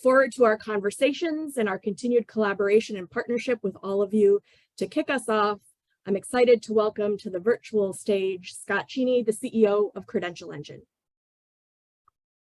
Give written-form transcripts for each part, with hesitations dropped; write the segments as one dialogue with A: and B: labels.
A: look forward to our conversations and our continued collaboration and partnership with all of you. To kick us off, I'm excited to welcome to the virtual stage Scott Cheney, the CEO of Credential Engine.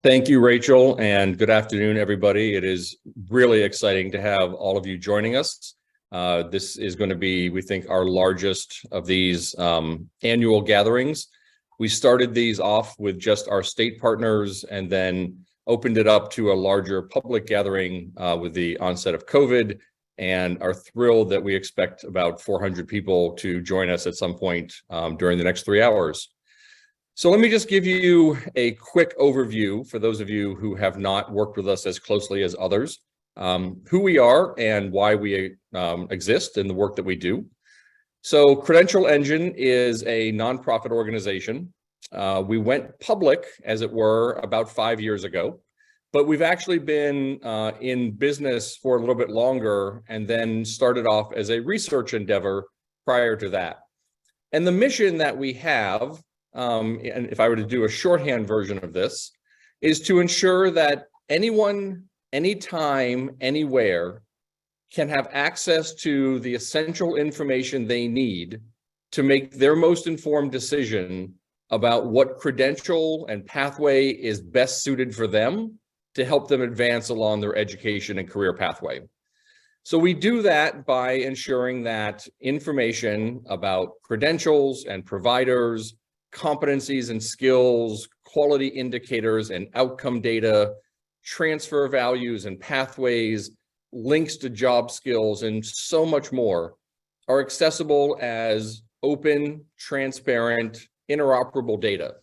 B: Thank you, Rachel, and good afternoon, everybody. It is really exciting to have all of you joining us. This is going to be, we think, our largest of these annual gatherings. We started these off with just our state partners and then opened it up to a larger public gathering with the onset of COVID, and are thrilled that we expect about 400 people to join us at some point during the next 3 hours. So let me just give you a quick overview for those of you who have not worked with us as closely as others, who we are and why we exist and the work that we do. So Credential Engine is a nonprofit organization. We went public, as it were, about 5 years ago, but we've actually been in business for a little bit longer and then started off as a research endeavor prior to that. And the mission that we have, and if I were to do a shorthand version of this, is to ensure that anyone, anytime, anywhere can have access to the essential information they need to make their most informed decision about what credential and pathway is best suited for them to help them advance along their education and career pathway. So we do that by ensuring that information about credentials and providers, competencies and skills, quality indicators and outcome data, transfer values and pathways, links to job skills, and so much more are accessible as open, transparent, interoperable data.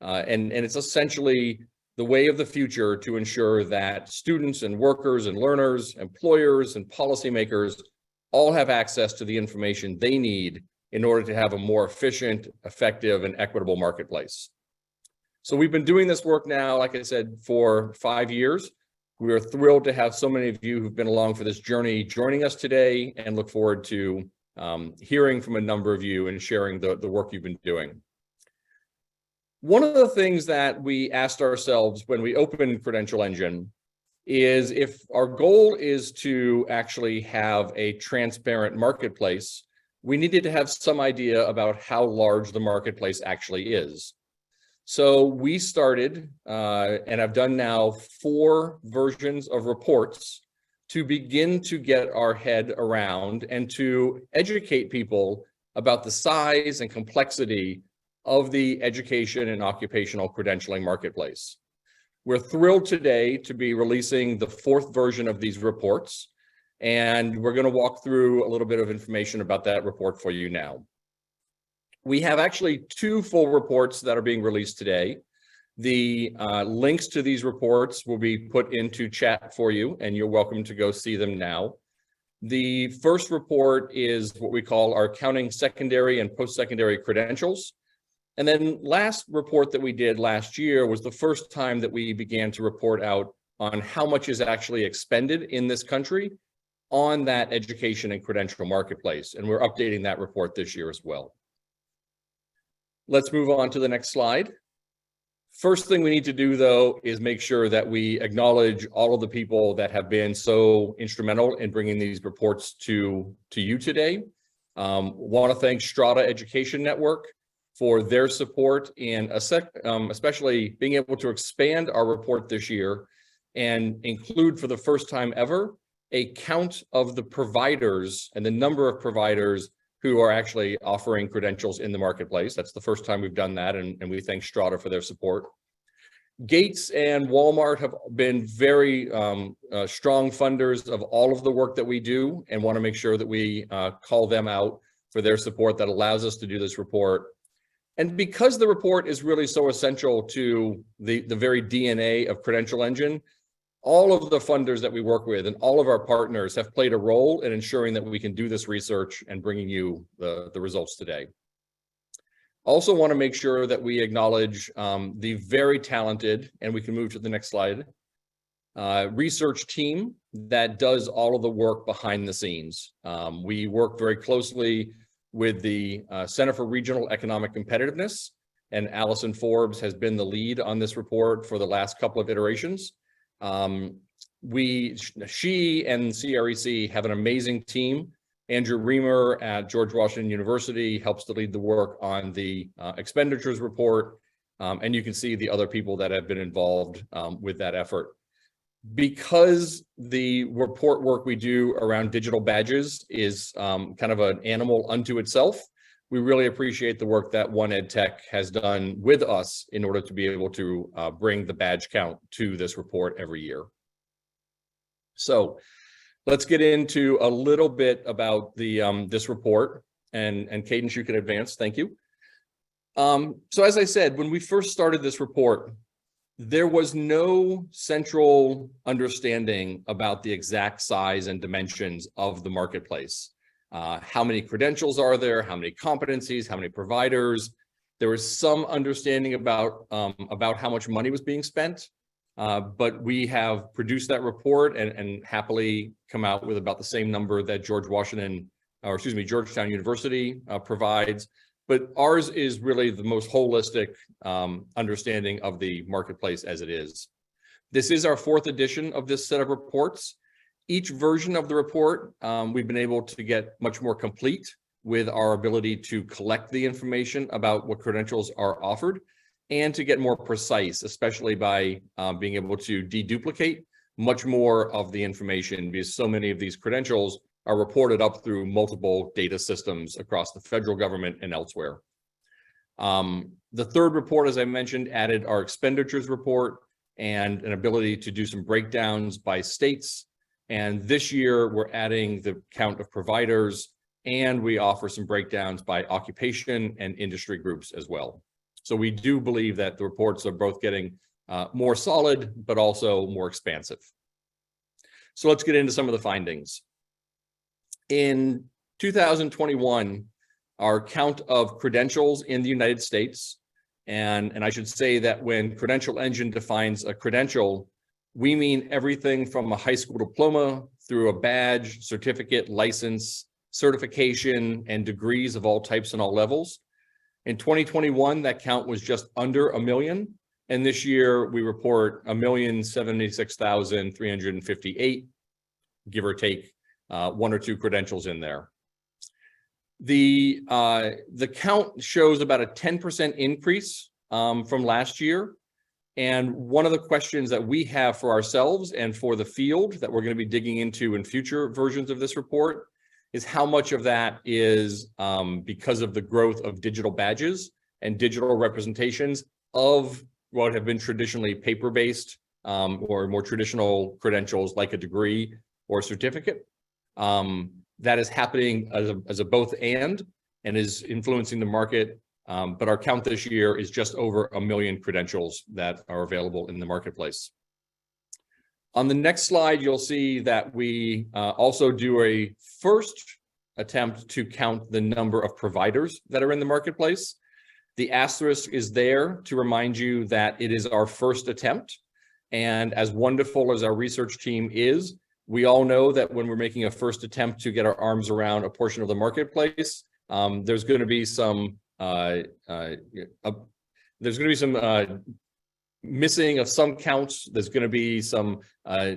B: And it's essentially the way of the future to ensure that students and workers and learners, employers and policymakers all have access to the information they need in order to have a more efficient, effective, and equitable marketplace. So we've been doing this work now, like I said, for 5 years. We are thrilled to have so many of you who've been along for this journey joining us today, and look forward to hearing from a number of you and sharing the work you've been doing. One of the things that we asked ourselves when we opened Credential Engine is, if our goal is to actually have a transparent marketplace, we needed to have some idea about how large the marketplace actually is. So we started, and I've done now 4 versions of reports to begin to get our head around and to educate people about the size and complexity of the education and occupational credentialing marketplace. We're thrilled today to be releasing the 4th version of these reports, and we're going to walk through a little bit of information about that report for you now. We have actually 2 full reports that are being released today. The links to these reports will be put into chat for you, and you're welcome to go see them now. The first report is what we call our Counting Secondary and Post-Secondary Credentials. And then last report that we did last year was the first time that we began to report out on how much is actually expended in this country on that education and credential marketplace. And we're updating that report this year as well. Let's move on to the next slide. First thing we need to do, though, is make sure that we acknowledge all of the people that have been so instrumental in bringing these reports to you today. Want to thank Strata Education Network for their support in especially being able to expand our report this year and include, for the first time ever, a count of the providers and the number of providers who are actually offering credentials in the marketplace. That's the first time we've done that, and we thank Strata for their support. Gates and Walmart have been very strong funders of all of the work that we do, and want to make sure that we call them out for their support that allows us to do this report. And because the report is really so essential to the very DNA of Credential Engine, all of the funders that we work with and all of our partners have played a role in ensuring that we can do this research and bringing you the results today. Also want to make sure that we acknowledge the very talented, and we can move to the next slide, research team that does all of the work behind the scenes. We work very closely with the Center for Regional Economic Competitiveness, and Allison Forbes has been the lead on this report for the last couple of iterations. She and CREC have an amazing team. Andrew Reamer at George Washington University helps to lead the work on the expenditures report. And you can see the other people that have been involved with that effort. Because the report work we do around digital badges is kind of an animal unto itself, we really appreciate the work that One Ed Tech has done with us in order to be able to bring the badge count to this report every year. So let's get into a little bit about the this report, and Cadence, you can advance. Thank you. So as I said, when we first started this report, there was no central understanding about the exact size and dimensions of the marketplace. How many credentials are there? How many competencies? How many providers? There was some understanding about how much money was being spent, but we have produced that report and happily come out with about the same number that Georgetown University provides. But ours is really the most holistic understanding of the marketplace as it is. This is our 4th edition of this set of reports. Each version of the report, we've been able to get much more complete with our ability to collect the information about what credentials are offered and to get more precise, especially by being able to deduplicate much more of the information, because so many of these credentials are reported up through multiple data systems across the federal government and elsewhere. The 3rd report, as I mentioned, added our expenditures report and an ability to do some breakdowns by states. And this year, we're adding the count of providers, and we offer some breakdowns by occupation and industry groups as well. So we do believe that the reports are both getting more solid, but also more expansive. So let's get into some of the findings. In 2021, our count of credentials in the United States, and I should say that when Credential Engine defines a credential, we mean everything from a high school diploma through a badge, certificate, license, certification, and degrees of all types and all levels. In 2021, that count was just under 1 million. And this year we report 1,076,358, give or take 1 or 2 credentials in there. The count shows about a 10% increase from last year. And one of the questions that we have for ourselves and for the field that we're going to be digging into in future versions of this report is how much of that is because of the growth of digital badges and digital representations of what have been traditionally paper-based or more traditional credentials like a degree or certificate. That is happening as a both and is influencing the market. But our count this year is just over 1 million credentials that are available in the marketplace. On the next slide, you'll see that we also do a first attempt to count the number of providers that are in the marketplace. The asterisk is there to remind you that it is our first attempt. And as wonderful as our research team is, we all know that when we're making a first attempt to get our arms around a portion of the marketplace, there's going to be some missing of some counts. There's going to be some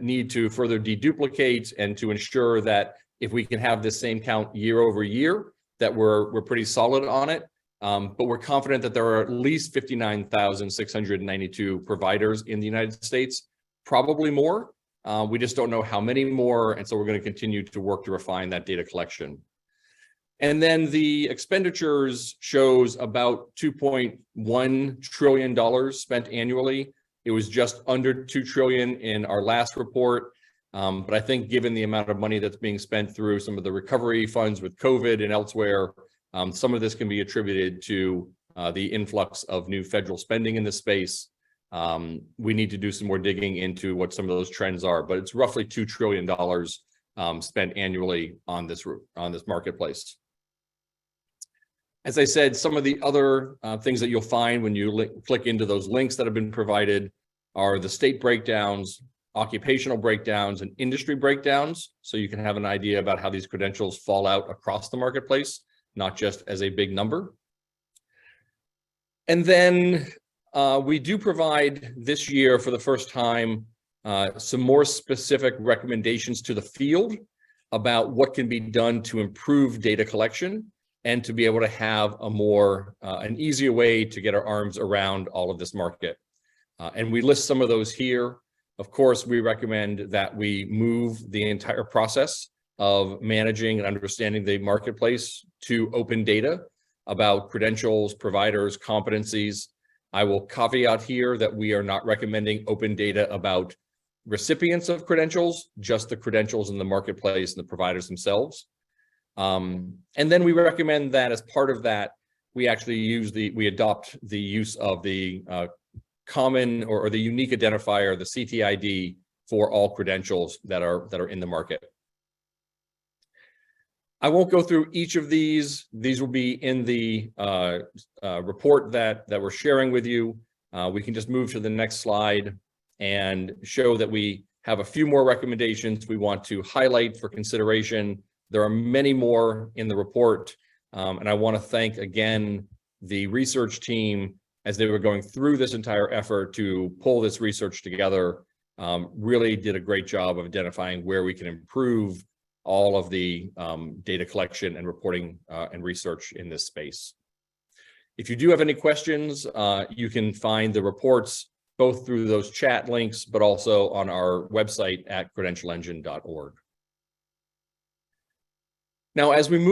B: need to further deduplicate and to ensure that if we can have the same count year over year, that we're pretty solid on it. But we're confident that there are at least 59,692 providers in the United States, probably more. We just don't know how many more, and so we're going to continue to work to refine that data collection. And then the expenditures shows about $2.1 trillion spent annually. It was just under 2 trillion in our last report. But I think given the amount of money that's being spent through some of the recovery funds with COVID and elsewhere, some of this can be attributed to the influx of new federal spending in this space. We need to do some more digging into what some of those trends are, but it's roughly $2 trillion spent annually on this marketplace. As I said, some of the other things that you'll find when you click into those links that have been provided are the state breakdowns, occupational breakdowns, and industry breakdowns. So you can have an idea about how these credentials fall out across the marketplace, not just as a big number. And then we do provide this year for the first time some more specific recommendations to the field about what can be done to improve data collection and to be able to have a more, an easier way to get our arms around all of this market. And we list some of those here. Of course, we recommend that we move the entire process of managing and understanding the marketplace to open data about credentials, providers, competencies. I will caveat here that we are not recommending open data about recipients of credentials, just the credentials in the marketplace and the providers themselves. And then we recommend that as part of that, we actually we adopt the use of the common or the unique identifier, the CTID, for all credentials that are in the market. I won't go through each of these. These will be in the report that we're sharing with you. We can just move to the next slide and show that we have a few more recommendations we want to highlight for consideration. There are many more in the report, and I want to thank again the research team as they were going through this entire effort to pull this research together. Really did a great job of identifying where we can improve all of the data collection and reporting and research in this space. If you do have any questions, you can find the reports both through those chat links, but also on our website at credentialengine.org. Now, as we move